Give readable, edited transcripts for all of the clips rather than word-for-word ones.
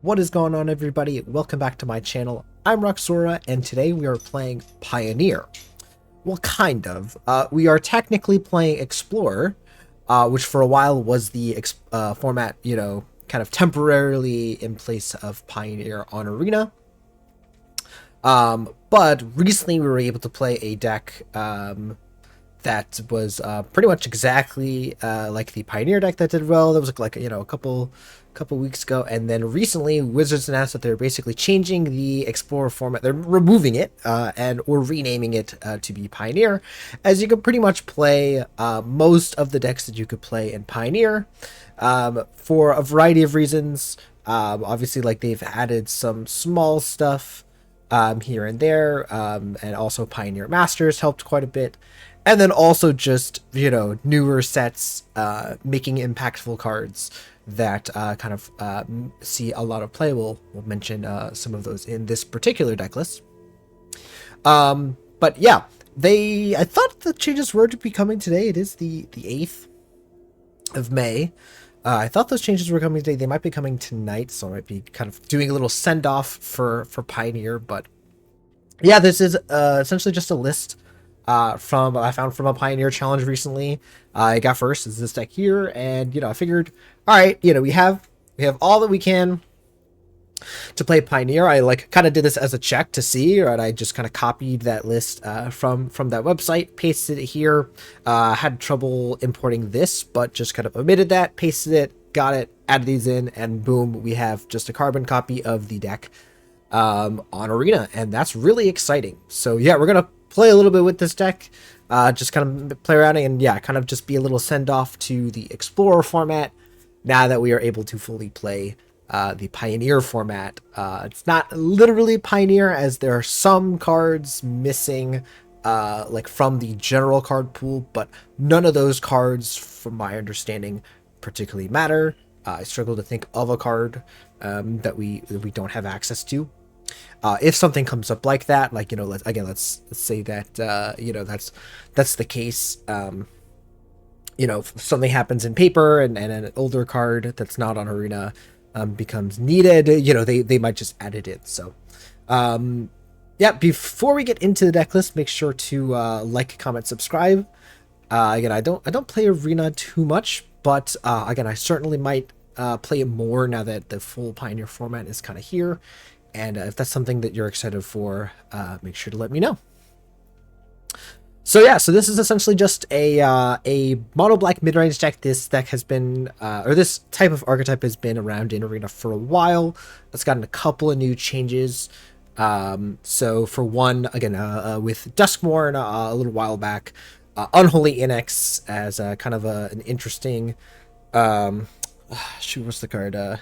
What is going on, everybody? Welcome back to my channel. I'm Roxora, and today we are playing Pioneer. Well, kind of. We are technically playing Explorer, which for a while was the format, kind of temporarily in place of Pioneer on Arena. But recently we were able to play a deck that was pretty much exactly like the Pioneer deck that did well. That was like a couple weeks ago, and then recently Wizards announced that they're basically changing the Explorer format. They're removing it or renaming it to be Pioneer, as you can pretty much play most of the decks that you could play in Pioneer for a variety of reasons. Obviously, like, they've added some small stuff here and there, and also Pioneer Masters helped quite a bit. And then also just, newer sets, making impactful cards that kind of see a lot of play. We'll mention some of those in this particular deck list. But yeah, I thought the changes were to be coming today. It is the 8th of May. I thought those changes were coming today. They might be coming tonight, so I might be kind of doing a little send-off for Pioneer. But yeah, this is essentially just a list I found from a Pioneer challenge recently. I got first is this deck here, and I figured, all right, we have all that we can to play Pioneer. I kind of did this as a check to see, right? I just kind of copied that list from that website, pasted it here. Had trouble importing this, but just kind of omitted that, pasted it, got it, added these in, and boom, we have just a carbon copy of the deck on Arena, and that's really exciting. So yeah, we're gonna play a little bit with this deck, just kind of play around and kind of just be a little send off to the Explorer format now that we are able to fully play the Pioneer format. It's not literally Pioneer, as there are some cards missing like from the general card pool, but none of those cards, from my understanding, particularly matter. I struggle to think of a card that we don't have access to. If something comes up like that, like, let's say that, that's the case. If something happens in paper and an older card that's not on Arena becomes needed, they might just add it in. So, yeah, before we get into the deck list, make sure to like, comment, subscribe. Again, I don't play Arena too much, but again, I certainly might play it more now that the full Pioneer format is kind of here. And if that's something that you're excited for, make sure to let me know. So yeah, so this is essentially just a mono black midrange deck. This deck has been, or this type of archetype has been around in Arena for a while. It's gotten a couple of new changes. So for one, again, with Duskmourn a little while back, Unholy Annex as kind of an interesting, shoot, what's the card?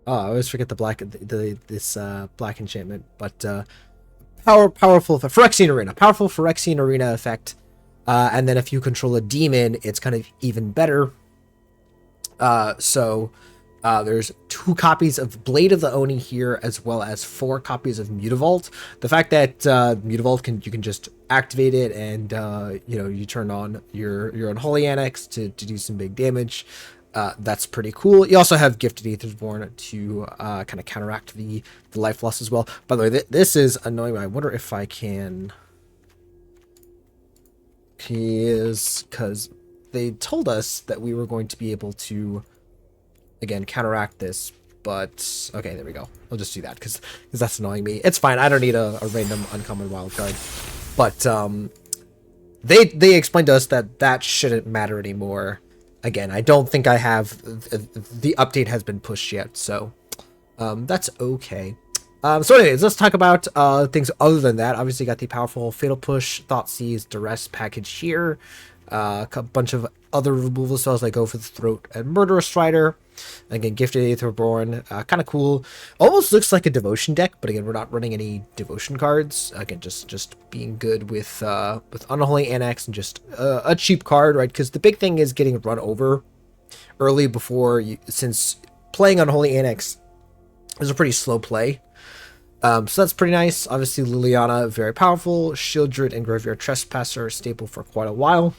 Oh, I always forget the this black enchantment, but powerful Phyrexian Arena, powerful Phyrexian Arena effect, and then if you control a demon, it's kind of even better. So there's 2 copies of Blade of the Oni here, as well as 4 copies of Mutavault. The fact that Mutavault you can just activate it, and you turn on your Unholy Annex to do some big damage. That's pretty cool. You also have Gifted Aethersborn to kind of counteract the life loss as well. By the way, this is annoying. I wonder if I can... Because they told us that we were going to be able to, again, counteract this. But, okay, there we go. I'll just do that, because that's annoying me. It's fine. I don't need a random uncommon wild card. But they explained to us that shouldn't matter anymore. Again, I don't think I have... The update has been pushed yet, so that's okay. So anyways, let's talk about things other than that. Obviously, got the powerful Fatal Push, Thoughtseize, Duress package here. A bunch of other removal spells like Go for the Throat and Murderous Strider. Again, Gifted Aetherborn, kind of cool. Almost looks like a Devotion deck, but again, we're not running any Devotion cards. Again, just being good with Unholy Annex and just a cheap card, right? Because the big thing is getting run over early since playing Unholy Annex is a pretty slow play. So that's pretty nice. Obviously, Liliana, very powerful. Shieldred and Graveyard Trespasser are stable for quite a while.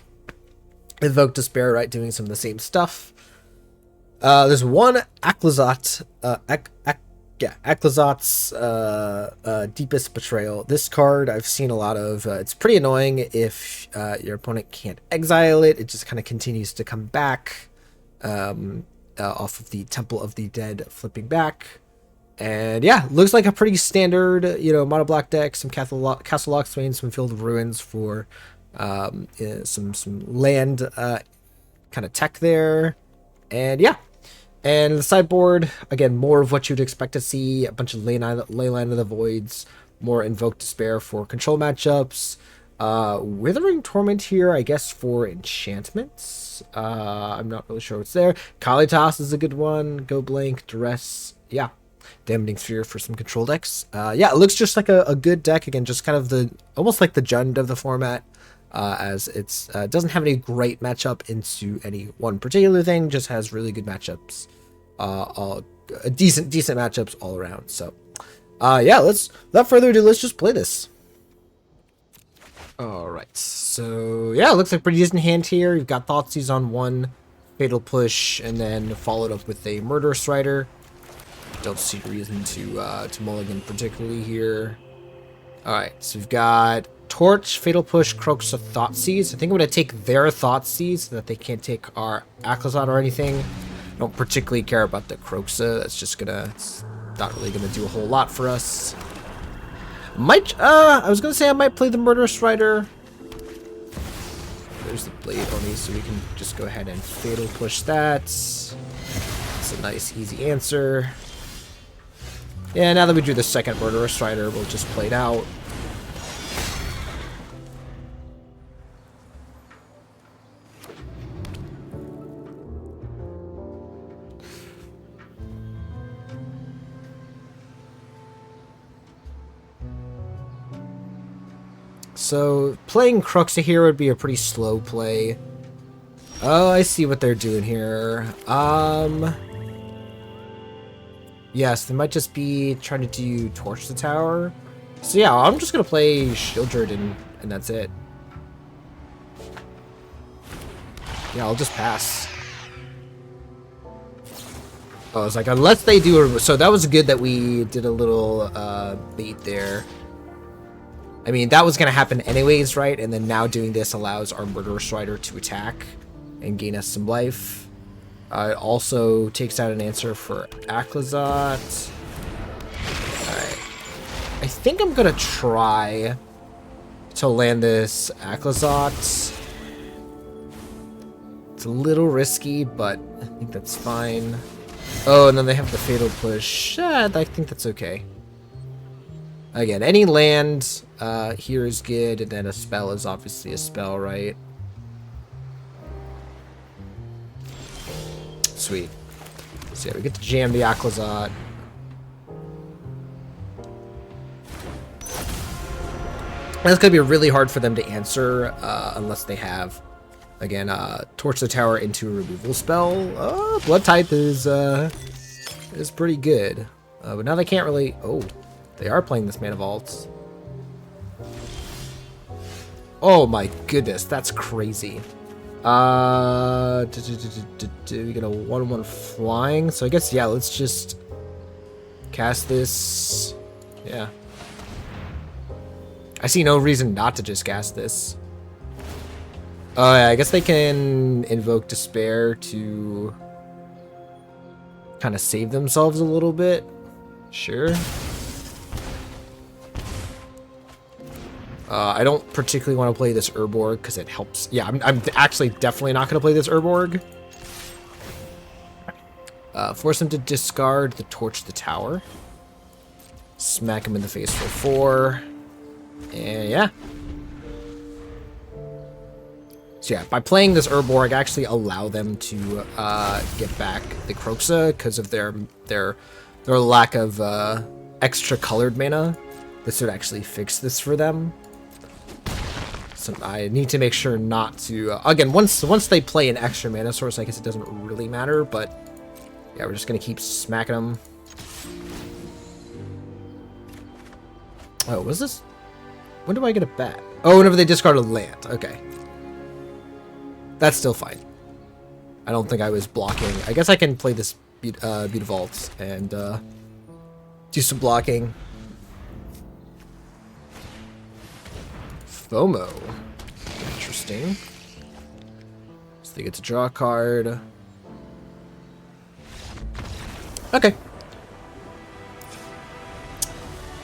Evoke Despair, right, doing some of the same stuff. There's one Aclazot, Aclazot's Deepest Betrayal. This card I've seen a lot of. It's pretty annoying if your opponent can't exile it. It just kind of continues to come back off of the Temple of the Dead, flipping back. And yeah, looks like a pretty standard, mono black deck. Some Castle Lockswain, some Field of Ruins for some land kind of tech there. And yeah. And the sideboard, again, more of what you'd expect to see. A bunch of Leyline of the Voids, more Invoke Despair for control matchups. Withering Torment here, I guess, for enchantments. I'm not really sure what's there. Kalitas is a good one. Go Blank, Duress, yeah. Damning Sphere for some control decks. Yeah, it looks just like a good deck. Again, just kind of almost like the Jund of the format. As it's doesn't have any great matchup into any one particular thing, just has really good matchups, all decent matchups all around. So, yeah, without further ado, let's just play this. All right, so yeah, it looks like a pretty decent hand here. You've got Thoughtseize on one, Fatal Push, and then followed up with a Murderous Rider. Don't see a reason to mulligan particularly here. All right, so we've got Torch, Fatal Push, Kroxa, Thoughtseize. I think I'm going to take their Thoughtseize so that they can't take our Aclazot or anything. I don't particularly care about the Kroxa. That's just it's not really going to do a whole lot for us. I was going to say I might play the Murderous Rider. There's the Blade Oni, so we can just go ahead and Fatal Push that. It's a nice, easy answer. Yeah, now that we drew the second Murderous Rider, we'll just play it out. So, playing Kroxa here would be a pretty slow play. Oh, I see what they're doing here. Yes, they might just be trying to do Torch the Tower. So yeah, I'm just gonna play Shieldred and that's it. Yeah, I'll just pass. Oh, I was like, unless they do so that was good that we did a little bait there. I mean, that was gonna happen anyways, right? And then now doing this allows our Murderous Rider to attack and gain us some life. It also takes out an answer for Aclazot. Alright. I think I'm gonna try to land this Aclazot. It's a little risky, but I think that's fine. Oh, and then they have the Fatal Push. I think that's okay. Again, any land here is good, and then a spell is obviously a spell, right? Sweet. So yeah, we get to jam the Aclazot. And it's going to be really hard for them to answer unless they have, again, Torch the Tower into a removal spell. Blood Type is pretty good. But now they can't really... Oh, they are playing this Mana Vault. Oh my goodness, that's crazy. We get a 1/1 flying, so I guess, yeah, let's just cast this. Yeah. I see no reason not to just cast this. Yeah, I guess they can invoke Despair to kind of save themselves a little bit. Sure. I don't particularly want to play this Urborg because it helps. Yeah, I'm actually definitely not going to play this Urborg. Force him to discard the Torch the Tower. Smack him in the face for 4. And yeah. So yeah, by playing this Urborg, I actually allow them to get back the Kroxa because of their lack of extra colored mana. This would actually fix this for them. So I need to make sure not to... again, once they play an extra mana source, I guess it doesn't really matter, but... yeah, we're just going to keep smacking them. Oh, was this... when do I get a bat? Oh, whenever they discard a land. Okay. That's still fine. I don't think I was blocking. I guess I can play this Beat Vault and do some blocking. FOMO. Interesting. So they get to draw a card. Okay.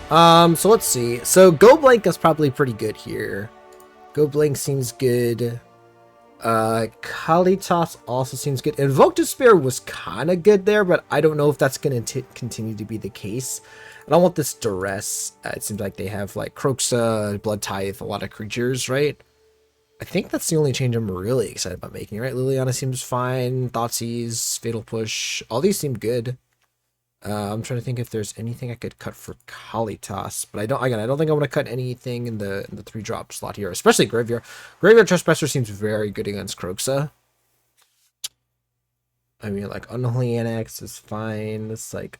So let's see. So Go Blank is probably pretty good here. Go Blank seems good. Kalitas also seems good. Invoke Despair was kind of good there, but I don't know if that's going to continue to be the case. I don't want this Duress. It seems like they have like Kroxa, Blood Tithe, a lot of creatures, right? I think that's the only change I'm really excited about making, right? Liliana seems fine. Thoughtseize, Fatal Push, all these seem good. I'm trying to think if there's anything I could cut for Kalitas, but I don't think I want to cut anything in the 3-drop slot here, especially Graveyard. Graveyard Trespasser seems very good against Kroxa. I mean, like, Unholy Annex is fine. It's like,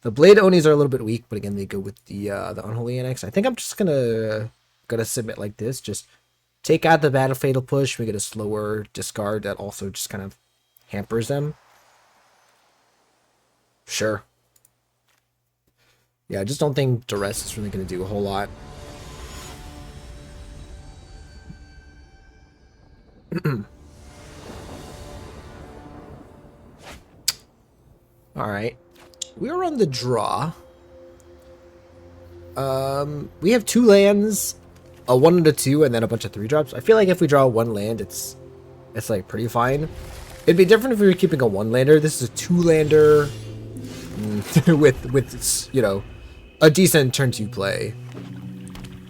the Blade Onis are a little bit weak, but again, they go with the Unholy Annex. I think I'm just gonna submit like this. Just take out the Battle Fatal Push. We get a slower discard that also just kind of hampers them. Sure. Yeah, I just don't think Duress is really going to do a whole lot. Alright. We're on the draw. We have 2 lands, a 1 and a 2, and then a bunch of 3-drops. I feel like if we draw 1 land, it's like pretty fine. It'd be different if we were keeping a 1-lander. This is a 2-lander with you know, a decent turn 2 play.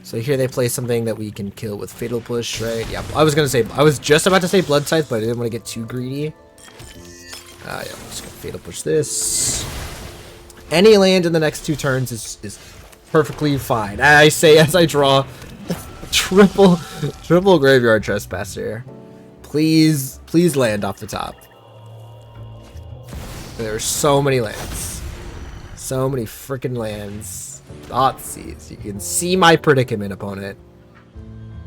So here they play something that we can kill with Fatal Push, right? Yeah, I was just about to say Blood Tithe, but I didn't want to get too greedy. Yeah, I'm just gonna Fatal Push this. Any land in the next 2 turns is perfectly fine. I say as I draw triple Graveyard Trespasser. Please land off the top. There are so many lands. So many freaking lands. Thoughtseize. You can see my predicament, opponent.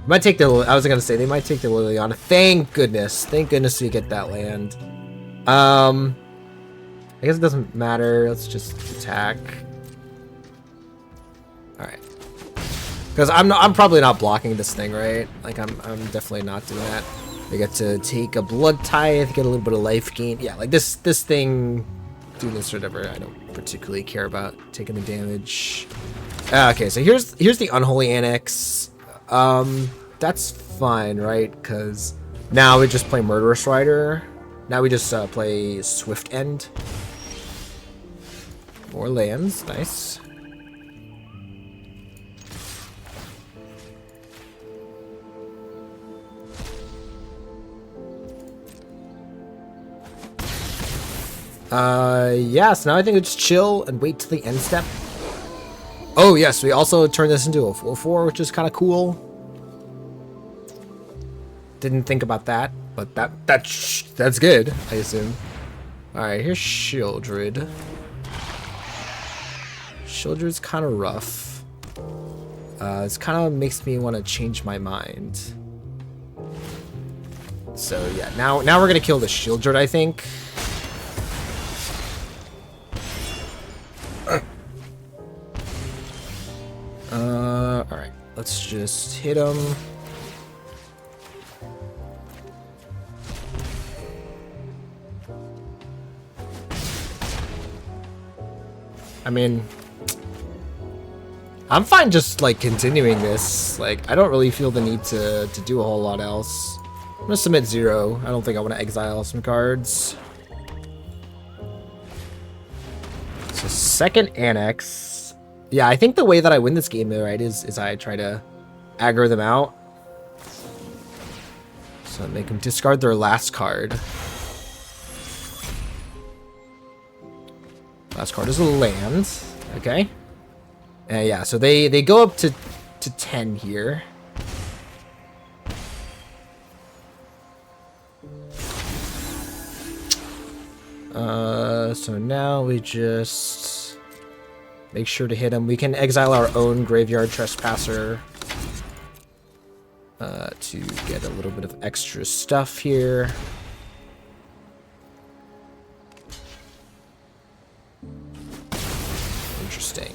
Might take the. I was gonna say they might take the Liliana. Thank goodness. Thank goodness we get that land. I guess it doesn't matter. Let's just attack. All right. Because I'm probably not blocking this thing, right? Like I'm definitely not doing that. They get to take a Blood Tithe, get a little bit of life gain. Yeah, like this thing, do this or whatever. I don't particularly care about taking the damage. Okay, so here's the Unholy Annex. That's fine, right? Because now we just play Murderous Rider. Now we just play Swift End. More lands, nice. Yeah, so now I think we just chill and wait till the end step. Oh yes, we also turned this into a 4/4, which is kind of cool. Didn't think about that, but that's good, I assume. Alright, here's Shieldred. Shieldred's kind of rough. This kind of makes me want to change my mind. So yeah, now we're gonna kill the Shieldred, I think. Alright, let's just hit him. I mean, I'm fine just like continuing this. Like, I don't really feel the need to do a whole lot else. I'm gonna submit 0. I don't think I want to exile some cards. So second Annex. Yeah, I think the way that I win this game, right, is I try to aggro them out. So make them discard their last card. Last card is a land. Okay. Yeah, so they go up to 10 here. So now we just make sure to hit him. We can exile our own Graveyard Trespasser to get a little bit of extra stuff here. Interesting.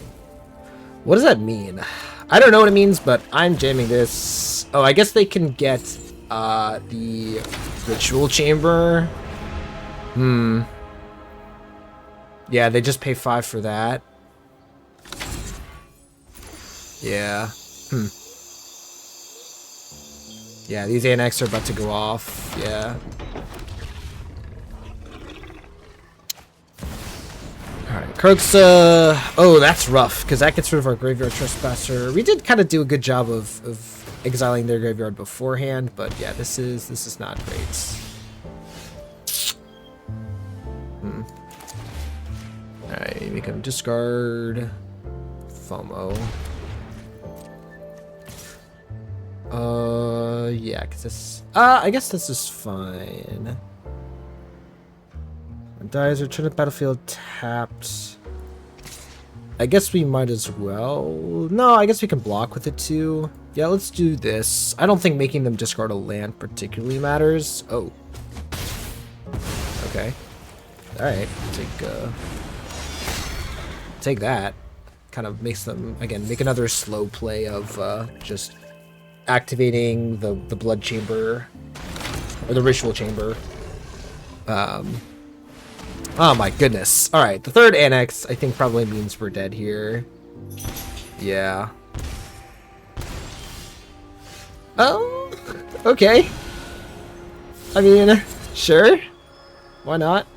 What does that mean? I don't know what it means, but I'm jamming this. Oh, I guess they can get the ritual chamber. Yeah, they just pay 5 for that. Yeah. Yeah, these Annex are about to go off. Yeah. Alright, Croxa. Oh, that's rough, because that gets rid of our Graveyard Trespasser. We did kind of do a good job of exiling their graveyard beforehand, but yeah, this is not great. Alright, make him discard FOMO. Yeah, because this... I guess this is fine. When dies, return to the battlefield tapped. I guess we might as well... No, I guess we can block with it too. Yeah, let's do this. I don't think making them discard a land particularly matters. Oh. Okay. Alright, take that. Kind of makes them, again, make another slow play of just activating the blood chamber, or the ritual chamber. Oh my goodness. Alright, the third Annex, I think, probably means we're dead here. Yeah. Oh, okay. I mean, sure. Why not?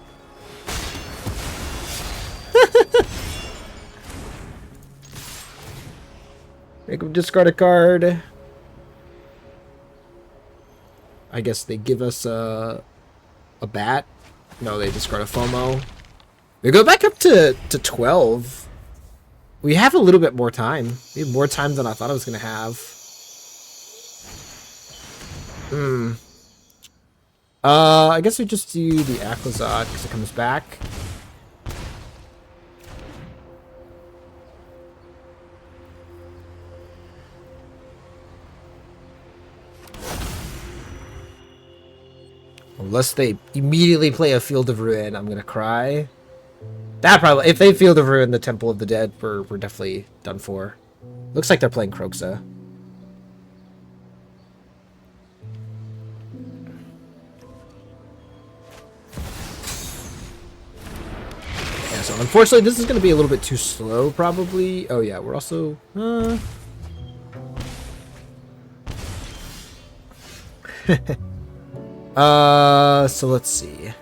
Make them discard a card. I guess they give us a bat. No, they discard a FOMO. We go back up to 12. We have a little bit more time. We have more time than I thought I was going to have. I guess we just do the Aquazot because it comes back. Unless they immediately play a Field of Ruin, I'm gonna cry. That probably, if they Field of Ruin the Temple of the Dead, we're definitely done for. Looks like they're playing Croxa. Yeah, so unfortunately this is gonna be a little bit too slow, probably. Oh yeah, we're also so let's see.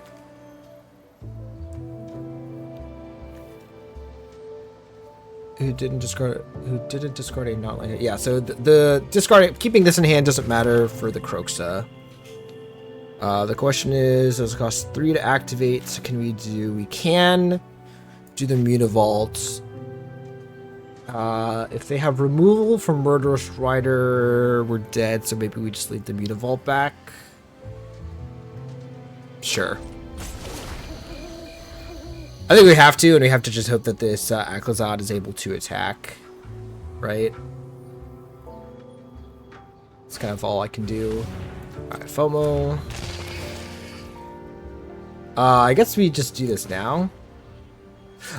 Who didn't discard a not like it? Yeah, so the discard, keeping this in hand doesn't matter for the Croxa. The question is, does it cost 3 to activate? So can we can do the Munivault. If they have removal from Murderous Rider, we're dead, so maybe we just leave the Munivault back. Sure. I think we have to, and we have to just hope that this Aquazot is able to attack, right? That's kind of all I can do. Alright, FOMO. I guess we just do this now.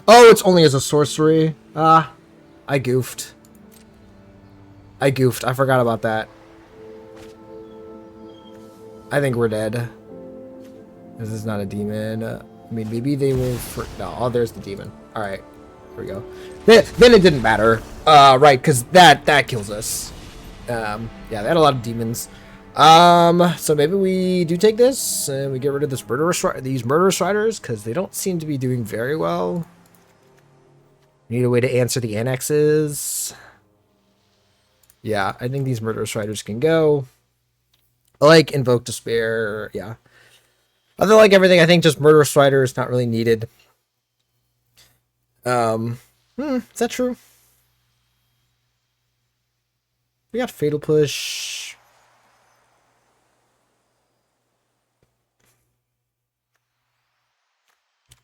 Oh, it's only as a sorcery. I goofed. I forgot about that. I think we're dead. This is not a demon. I mean, maybe they will... No, oh, there's the demon. Alright, here we go. Then it didn't matter. Right, because that kills us. Yeah, they had a lot of demons. So maybe we do take this, and we get rid of these Murderous Riders, because they don't seem to be doing very well. We need a way to answer the Annexes. Yeah, I think these Murderous Riders can go. I like Invoke Despair, yeah. Other like everything, I think just Murderous Rider is not really needed. Is that true? We got Fatal Push.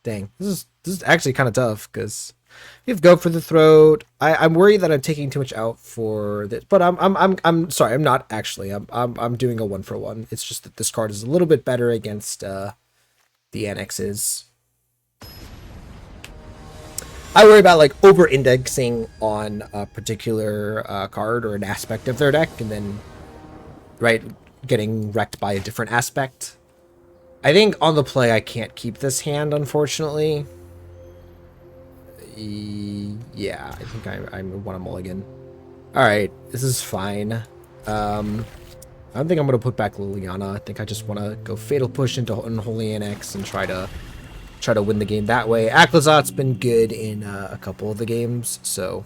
Dang, this is actually kind of tough because we have Go for the Throat. I'm worried that I'm taking too much out for this, but I'm sorry, I'm not actually. I'm doing a 1-for-1. It's just that this card is a little bit better against the Annexes. I worry about like over-indexing on a particular card or an aspect of their deck, and then getting wrecked by a different aspect. I think on the play I can't keep this hand, unfortunately. Yeah, I think I want a mulligan. All right, this is fine. I don't think I'm gonna put back Liliana. I think I just want to go Fatal Push into Unholy Annex and try to win the game that way. Aclazot's been good in a couple of the games, so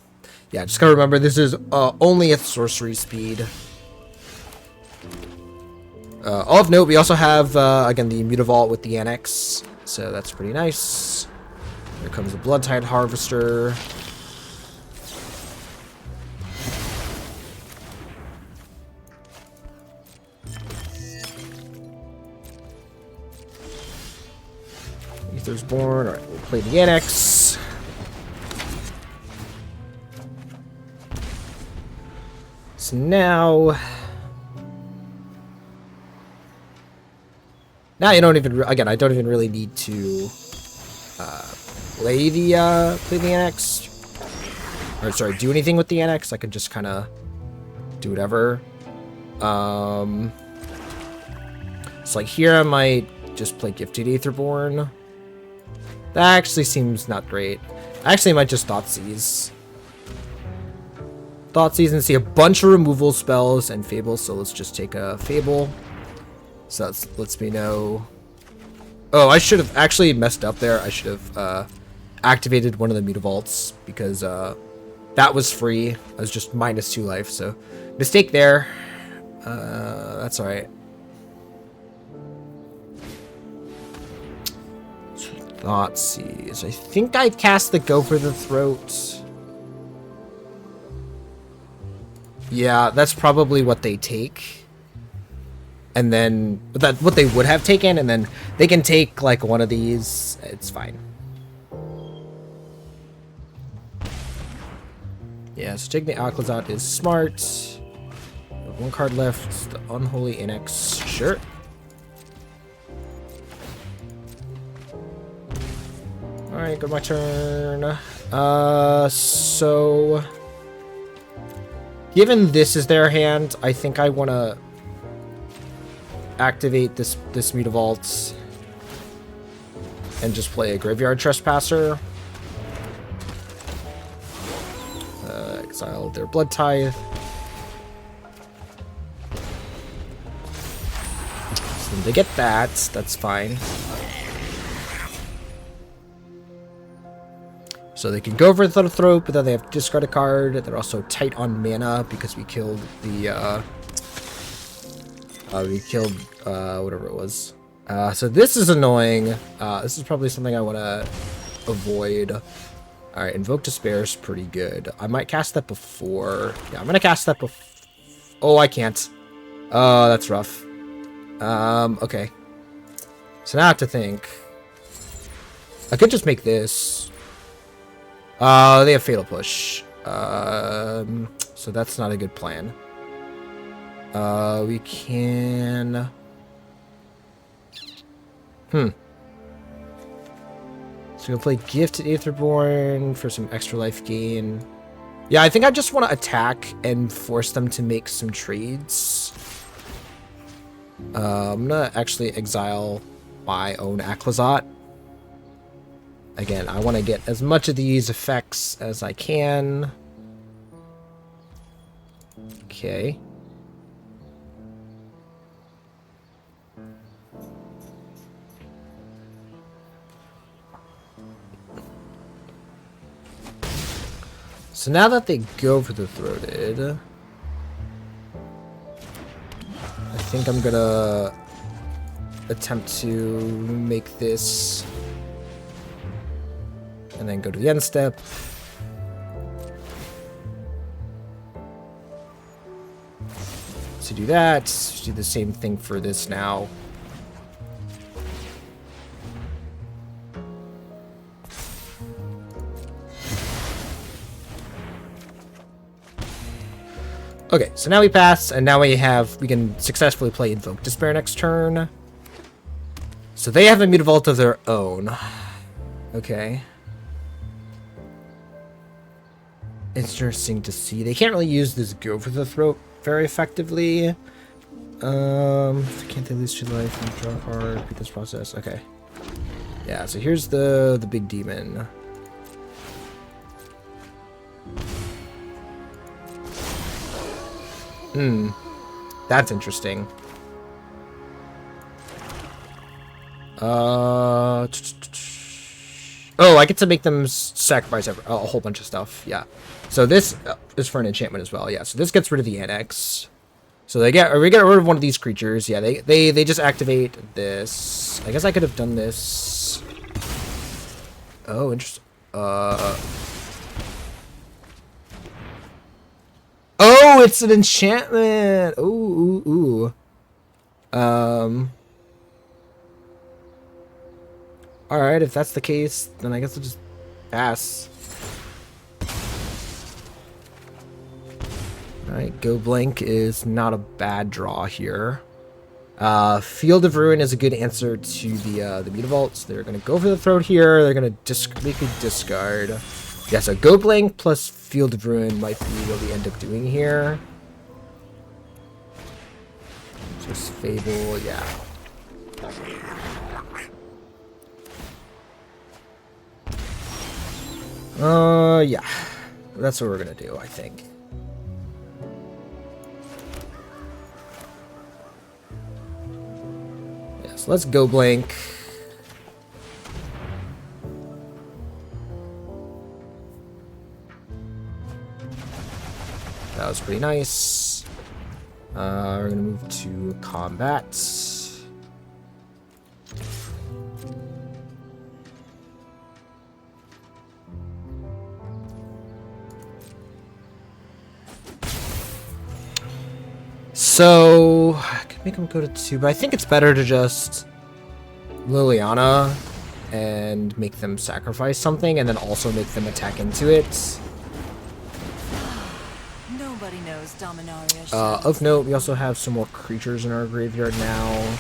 yeah, just gotta remember this is only at sorcery speed. All of note, we also have again the Mutavault with the Annex, so that's pretty nice. Here comes the Bloodtide Harvester. Aether's Born. Alright, we'll play the Annex. So now you don't even, again, I don't even really need to play the Annex. Or sorry, do anything with the Annex. I can just kind of do whatever. So like here I might just play Gifted Aetherborn. That actually seems not great. I actually might just Thoughtseize. Thoughtseize and see a bunch of removal spells and Fables, so let's just take a Fable. So that lets me know. Oh, I should have actually messed up there. I should have activated one of the Mutavaults because that was free. I was just -2 life, so mistake there. That's all right. Thoughtseize. I think I cast the Go for the Throat. Yeah, that's probably what they take. And then that's what they would have taken, and then they can take like one of these. It's fine. Yeah, so taking the Aclazot is smart. One card left. The Unholy Annex. Sure. Alright, go my turn. So given this is their hand, I think I want to activate this Mutavault and just play a Graveyard Trespasser. Exile their Blood Tithe. So they get that. That's fine. So they can go for the Throat, but then they have to discard a card. They're also tight on mana because we killed the whatever it was. So this is annoying. This is probably something I want to avoid. All right, Invoke Despair is pretty good. I might cast that before. Yeah, I'm gonna cast that before. Oh, I can't. Oh, that's rough. Okay. So now I have to think. I could just make this. They have Fatal Push. So that's not a good plan. We can... So we'll play Gifted Aetherborn for some extra life gain. Yeah, I think I just want to attack and force them to make some trades. I'm gonna actually exile my own Aclazot. Again, I want to get as much of these effects as I can. Okay. So now that they go for the Throated, I think I'm gonna attempt to make this and then go to the end step. So do that, do the same thing for this now. Okay, so now we pass, and now we can successfully play Invoke Despair next turn. So they have a Mutavault of their own. Okay. interesting to see. They can't really use this go for the throat very effectively. Can't they lose 2 life and draw a card? Repeat this process. Okay. Yeah, so here's the big demon. That's interesting. Oh, I get to make them sacrifice a whole bunch of stuff. Yeah. So this is for an enchantment as well. Yeah. So this gets rid of the Annex. So we get rid of one of these creatures. Yeah. They just activate this. I guess I could have done this. Oh, interesting. Oh, it's an enchantment. Ooh. Alright, if that's the case, then I guess I'll just pass. Alright, Go Blank is not a bad draw here. Field of Ruin is a good answer to the Mutavaults. They're going to go for the throat here. They're going to make a discard. Yeah, so Go Blank plus Field of Ruin might be what we end up doing here. Just Fable, yeah. Yeah. That's what we're gonna do, I think. Yeah, so let's Go Blank. That was pretty nice. We're gonna move to combat. So I could make him go to 2, but I think it's better to just Liliana and make them sacrifice something, and then also make them attack into it. Nobody knows Dominaria. Of note, we also have some more creatures in our graveyard now.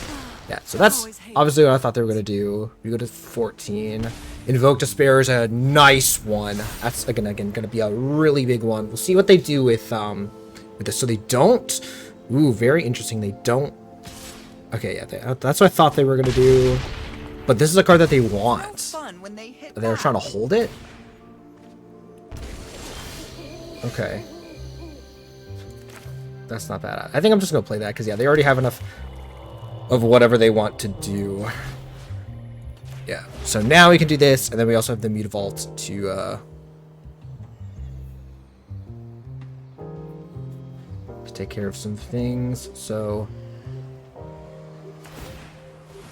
Yeah, so that's obviously what I thought they were gonna do. We go to 14. Invoke Despair is a nice one. That's again gonna be a really big one. We'll see what they do with this. So they don't. Ooh, very interesting. They don't. Okay, yeah, that's what I thought they were gonna do. But this is a card that they want. They were trying to hold it. Okay. That's not bad. I think I'm just gonna play that because yeah, they already have enough of whatever they want to do. Yeah. So now we can do this, and then we also have the Mutavault to take care of some things. So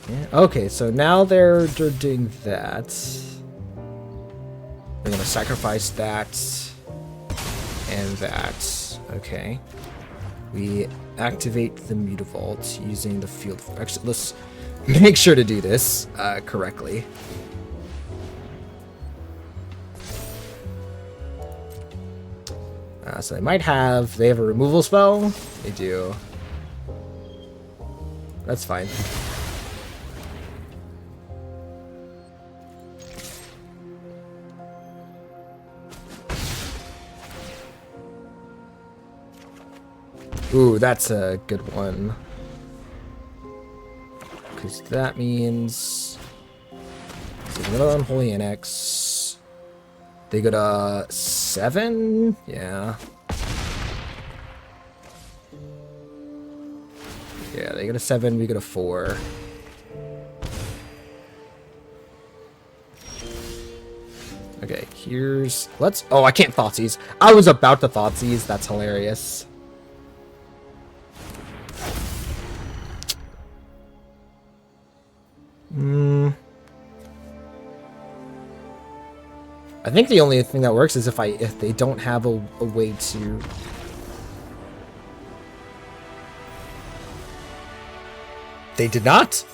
yeah. Okay, so now they're doing that. They're gonna sacrifice that and that. Okay. We activate the Mutavault using the field. Actually, let's make sure to do this correctly. So they have a removal spell. They do. That's fine. Ooh, that's a good one. Because that means another Unholy Annex. They go to 7? Yeah. Yeah, they go to 7, we go to 4. Okay, here's... Oh, I can't Thoughtseize. I was about to Thoughtseize. That's hilarious. I think the only thing that works is if they don't have a way to... They did not?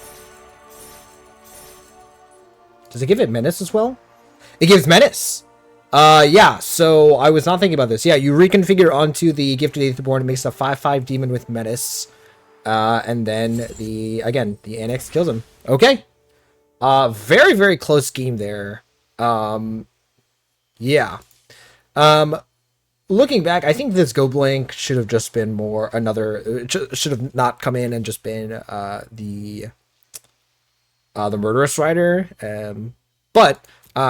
Does it give it Menace as well? It gives Menace! Yeah, so I was not thinking about this. Yeah, you reconfigure onto the Gifted Aetherborn, it makes a 5/5 demon with Menace. And then the Annex kills him. Okay. Very, very close game there. Yeah. looking back, I think this Go Blank should have just been more another. Should have not come in and just been the Murderous Rider. But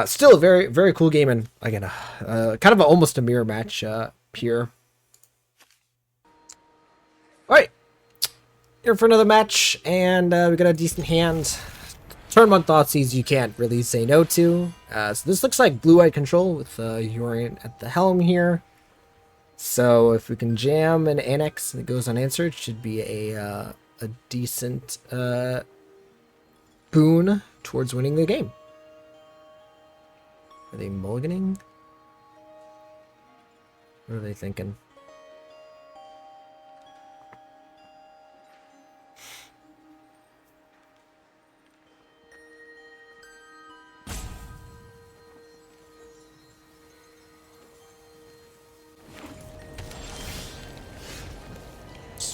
still a very, very cool game, and again, kind of almost a mirror match here. All right, here for another match, and we got a decent hand. Turn 1 Thoughtseize you can't really say no to. So this looks like blue-eyed control with Yorion at the helm here. So if we can jam an Annex and it goes unanswered, should be a decent boon towards winning the game. Are they mulliganing? What are they thinking?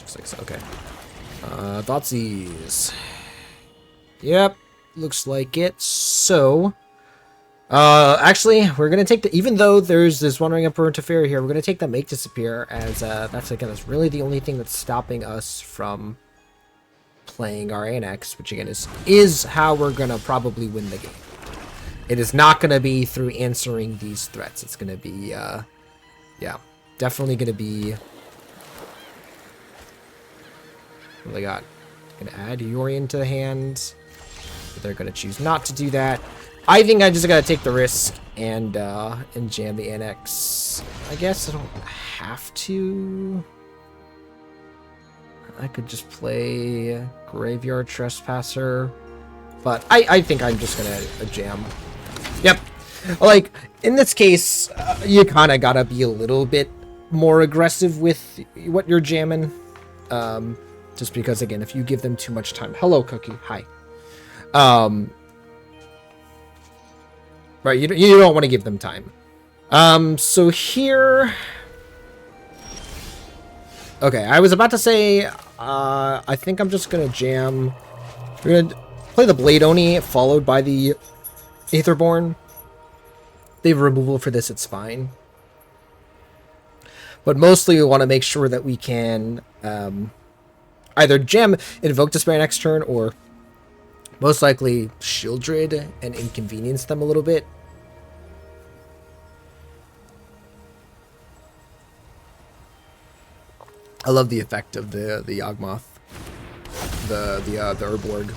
Looks like so. Okay. Thoughtseize. Yep. Looks like it. So, actually, we're gonna take the. Even though there's this Wandering Emperor interfere here, we're gonna take the Make Disappear as that's again that's really the only thing that's stopping us from playing our Annex, which again is how we're gonna probably win the game. It is not gonna be through answering these threats. It's gonna be, yeah, definitely gonna be. What do they got? Gonna add Yorion to the hand. But they're gonna choose not to do that. I think I just gotta take the risk and jam the Annex. I guess I don't have to. I could just play Graveyard Trespasser, but I think I'm just gonna jam. Yep. Like in this case, you kind of gotta be a little bit more aggressive with what you're jamming. Just because, again, if you give them too much time... Hello, Cookie. Hi. Right, you don't want to give them time. So here... Okay, I was about to say... I think I'm just going to jam... We're going to play the Blade Oni, followed by the Aetherborn. They have removal for this, it's fine. But mostly we want to make sure that we can... either jam Invoke Despair next turn, or most likely Shieldred and inconvenience them a little bit. I love the effect of the Yawgmoth, the Urborg.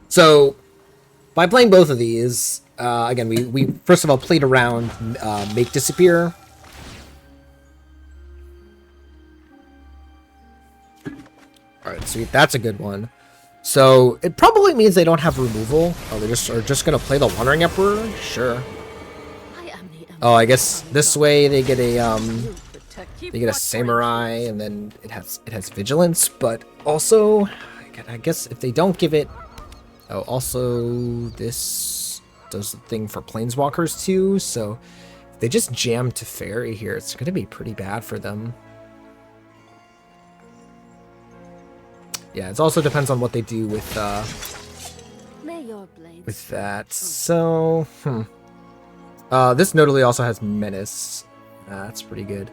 So by playing both of these, again, we first of all played around Make Disappear. Alright, sweet. That's a good one. So, it probably means they don't have removal. Oh, they are just gonna play the Wandering Emperor? Sure. Oh, I guess this way they get a Samurai, and then it has Vigilance, but also, I guess if they don't give it... Oh, also, this does the thing for Planeswalkers too, so if they just jam to Fairy here, it's gonna be pretty bad for them. Yeah, it also depends on what they do with that. So, this notably also has Menace. That's pretty good.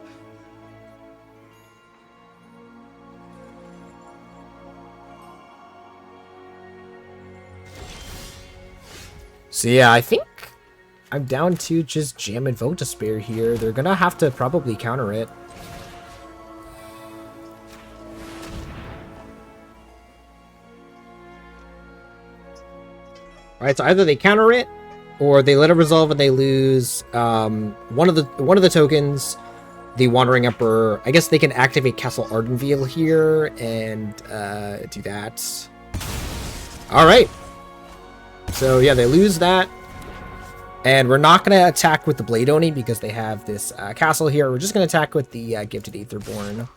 So yeah, I think I'm down to just jam Invoke Despair here. They're gonna have to probably counter it. Alright, so either they counter it, or they let it resolve and they lose one of the tokens, the Wandering Emperor. I guess they can activate Castle Ardenville here and do that. Alright. So yeah, they lose that. And we're not going to attack with the Blade Oni because they have this castle here. We're just going to attack with the Gifted Aetherborn.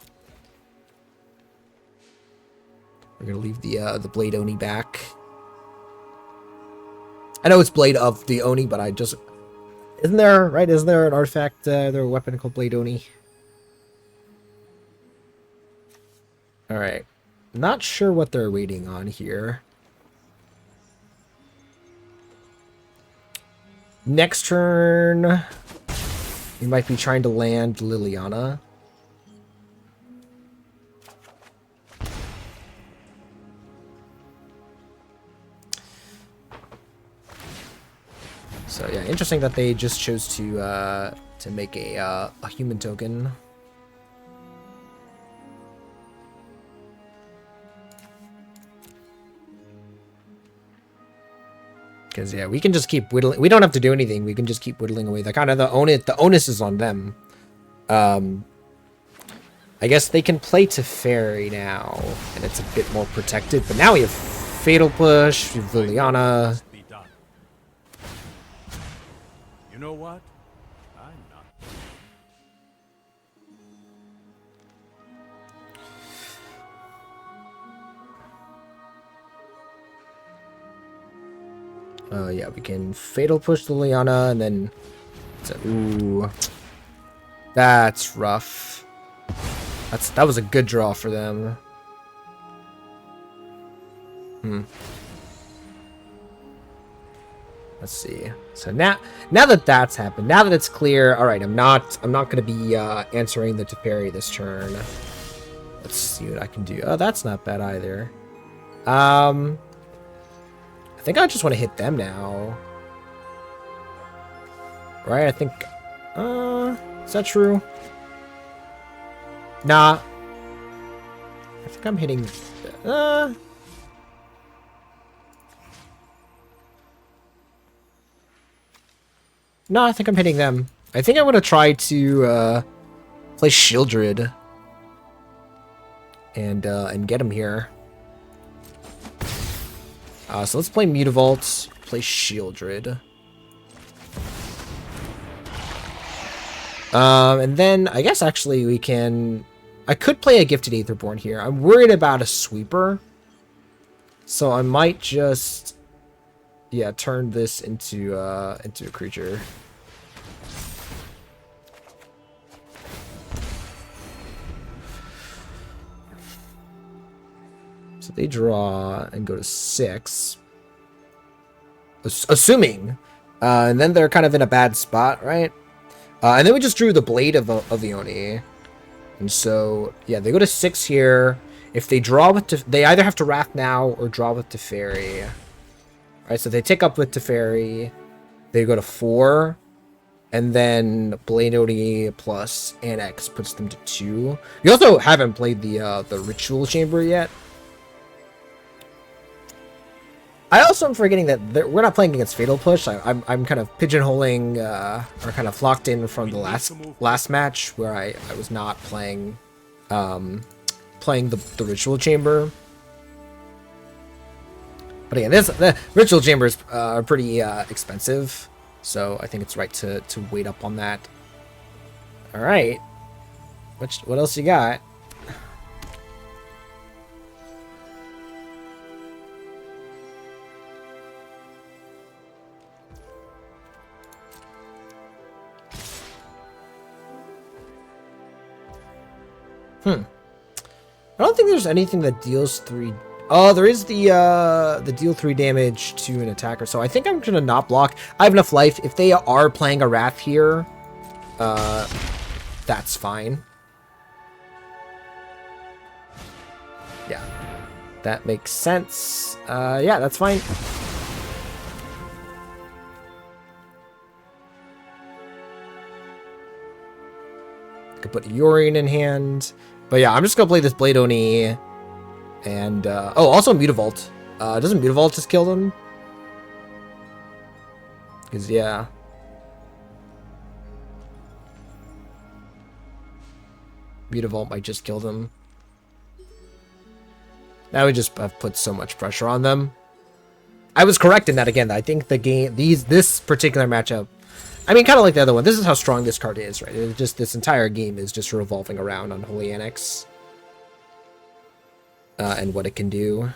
We're going to leave the Blade Oni back. I know it's Blade of the Oni, but I just... Isn't there, right? Isn't there an artifact, their weapon called Blade Oni? Alright. Not sure what they're waiting on here. Next turn... We might be trying to land Liliana. So yeah, interesting that they just chose to make a human token. Because yeah, we can just keep whittling. We don't have to do anything. We can just keep whittling away. The kind of the onus is on them. I guess they can play Teferi now, and it's a bit more protected. But now we have Fatal Push, we have Liliana. You know what? I'm not. Yeah, we can Fatal Push Liliana, and then ooh, that's rough. That was a good draw for them. Let's see. So now that that's happened, now that it's clear, all right, I'm not gonna be answering the Teferi this turn. Let's see what I can do. Oh, that's not bad either. I think I just want to hit them now. Right? I think. Is that true? Nah. I think I'm hitting. No, I think I'm hitting them. I think I'm gonna try to play Shieldred and get him here. So let's play Mutavault, play Shieldred. And then I guess actually we can. I could play a Gifted Aetherborn here. I'm worried about a sweeper, so I might just turn this into a creature. So they draw and go to 6. Assuming. And then they're kind of in a bad spot, right? And then we just drew the Blade of Ioni. And so, yeah, they go to 6 here. If they draw with... they either have to Wrath now or draw with Teferi. Alright, so they take up with Teferi. They go to 4. And then Blade Oni plus Annex puts them to 2. You also haven't played the Ritual Chamber yet. I also am forgetting that we're not playing against Fatal Push. I'm kind of pigeonholing or kind of locked in from the last match where I was not playing the Ritual Chamber. But again, the Ritual Chambers are pretty expensive, so I think it's right to wait up on that. All right, what else you got? I don't think there's anything that deals 3. Oh, there is the deal 3 damage to an attacker. So I think I'm gonna not block. I have enough life. If they are playing a Wrath here, that's fine. Yeah, that makes sense. Yeah, that's fine. Could put Yorion in hand. But yeah, I'm just gonna play this Blade Oni. And, oh, also Mutavault. Doesn't Mutavault just kill them? Because, yeah. Mutavault might just kill them. That would just have put so much pressure on them. I was correct in that again. I think the game, this particular matchup, I mean, kind of like the other one. This is how strong this card is, right? It's just this entire game is just revolving around Unholy Annex. And what it can do.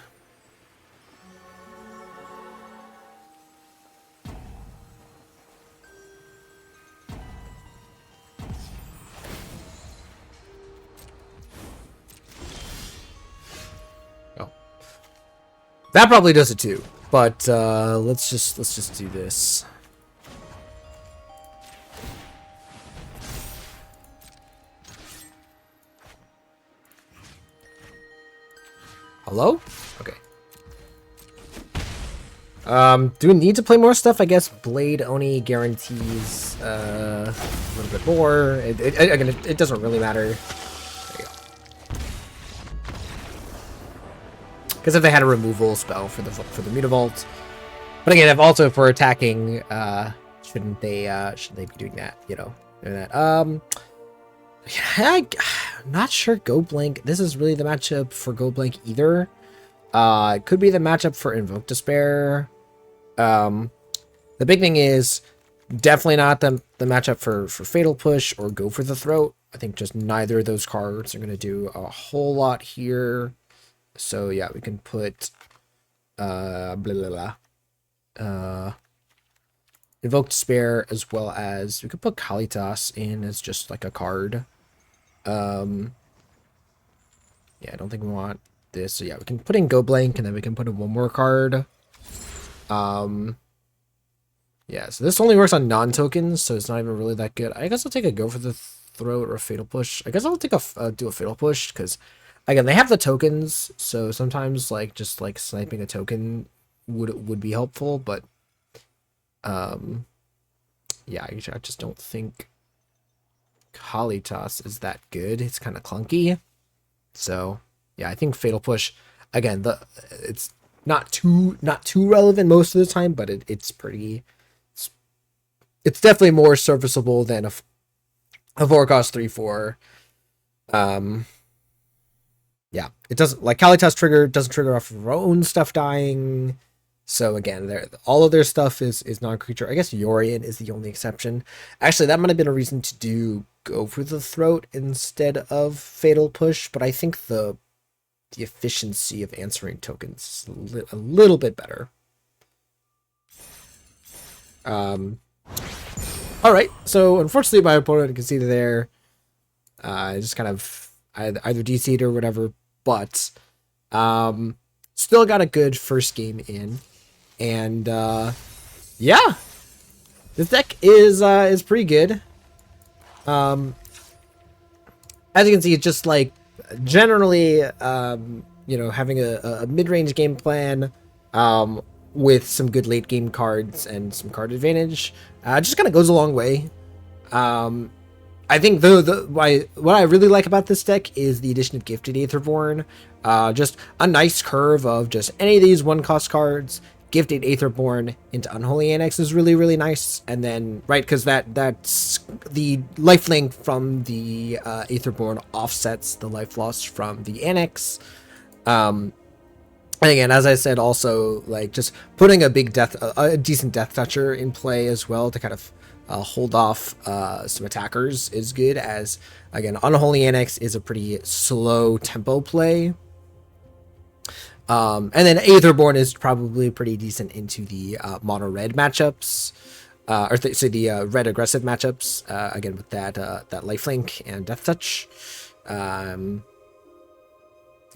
Oh, that probably does it too. But let's just do this. Hello? Okay. Do we need to play more stuff? I guess Blade Oni guarantees a little bit more. Again, it doesn't really matter. There you go. Because if they had a removal spell for the Mutavault, but again, if also for attacking, shouldn't they be doing that? You know, doing that. I'm not sure. Go Blank. This is really the matchup for Go Blank either. It could be the matchup for Invoke Despair. The big thing is definitely not the matchup for Fatal Push or Go for the Throat. I think just neither of those cards are going to do a whole lot here. So yeah, we can put Invoke Despair, as well as we could put Kalitas in as just like a card. Yeah, I don't think we want this. So yeah, we can put in Go Blank, and then we can put in one more card. Yeah, so this only works on non-tokens, so it's not even really that good. I guess I'll take a Go for the Throat or a Fatal Push. I guess I'll take do a Fatal Push, because again, they have the tokens, so sometimes like just like sniping a token would be helpful, but yeah, I just don't think Kalitas is that good. It's kind of clunky. So yeah, I think Fatal Push, again, it's not too relevant most of the time, but it's definitely more serviceable than a 4-cost 3/4. Yeah, it doesn't, like, Kalitas doesn't trigger off of her own stuff dying. So again, all of their stuff is non-creature. I guess Yorion is the only exception. Actually, that might have been a reason to Go for the Throat instead of Fatal Push, but I think the efficiency of answering tokens is a little bit better. All right, so unfortunately my opponent conceded there. Just kind of either DC'd or whatever, but still got a good first game in, and yeah, this deck is pretty good. As you can see, it's just like generally, you know, having a mid-range game plan with some good late game cards and some card advantage just kind of goes a long way. I think what I really like about this deck is the addition of Gifted Aetherborn. Just a nice curve of just any of these 1-cost cards. Gifted Aetherborn into Unholy Annex is really, really nice. And then, right, because that's the lifelink from the Aetherborn offsets the life loss from the Annex. And again, as I said, also like just putting a decent Death Toucher in play as well to kind of hold off some attackers is good, as again, Unholy Annex is a pretty slow tempo play. And then Aetherborn is probably pretty decent into the mono red matchups, the red aggressive matchups. Again, with that lifelink and Death Touch.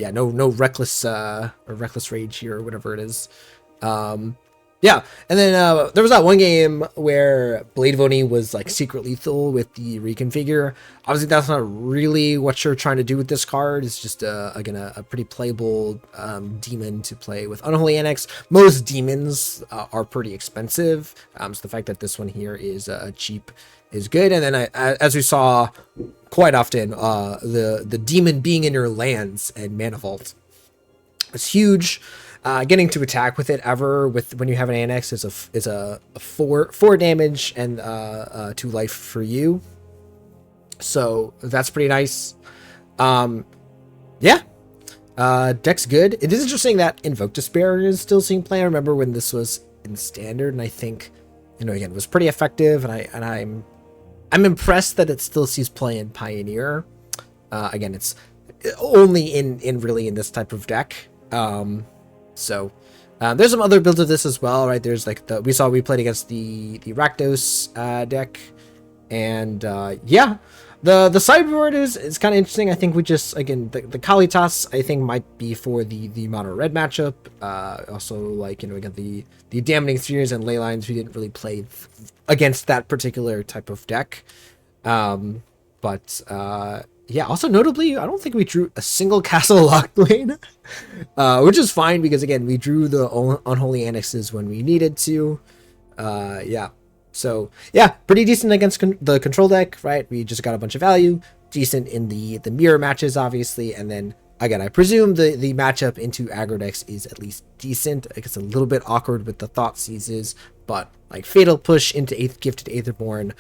Yeah, no reckless or reckless rage here or whatever it is. Yeah, and then there was that one game where Blade of Oni was like secret lethal with the reconfigure. Obviously, that's not really what you're trying to do with this card. It's just again a pretty playable demon to play with Unholy Annex. Most demons are pretty expensive, so the fact that this one here is cheap is good. And then as we saw quite often, the demon being in your lands and Mana Vault is huge. Getting to attack with it when you have an Annex is a 4 damage and 2 life for you. So that's pretty nice. Yeah. Deck's good. It is interesting that Invoke Despair is still seeing play. I remember when this was in Standard, and I think, you know, again, it was pretty effective, and I'm impressed that it still sees play in Pioneer. Again, it's only in this type of deck. So there's some other builds of this as well, right? There's like we played against the Rakdos deck, and yeah, the sideboard is kind of interesting. I think we just, again, the Kalitas I think might be for the mono red matchup. Also, like, you know, again, the Damning Spheres and Ley Lines, we didn't really play against that particular type of deck. But yeah, also notably, I don't think we drew a single castle locked lane, which is fine because again, we drew the unholy annexes when we needed to. Yeah, so yeah, pretty decent against the control deck, right? We just got a bunch of value, decent in the mirror matches, obviously, and then again, I presume the matchup into aggro decks is at least decent. I guess a little bit awkward with the Thought Seizes, but like Fatal Push into Gifted Aetherborn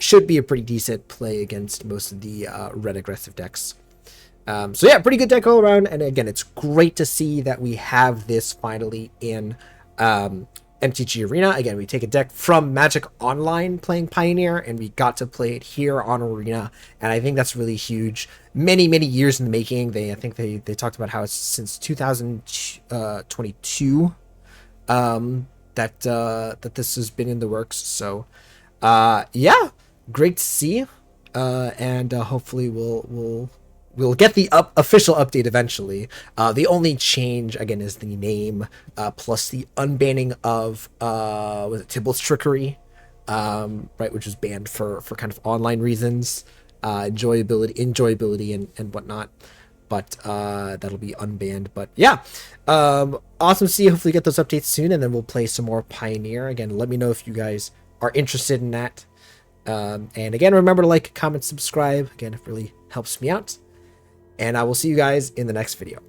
should be a pretty decent play against most of the red aggressive decks. So yeah, pretty good deck all around. And again, it's great to see that we have this finally in MTG Arena. Again, we take a deck from Magic Online playing Pioneer, and we got to play it here on Arena, and I think that's really huge. Many years in the making. I think they talked about how it's since 2022 that this has been in the works. So yeah, great to see, and hopefully we'll get the official update eventually. The only change, again, is the name, plus the unbanning of, was it Tybalt's Trickery, right, which was banned for kind of online reasons, enjoyability and whatnot. But that'll be unbanned. But yeah, awesome to see. Hopefully get those updates soon, and then we'll play some more Pioneer. Again, let me know if you guys are interested in that. And again, remember to like, comment, subscribe. Again, it really helps me out. And I will see you guys in the next video.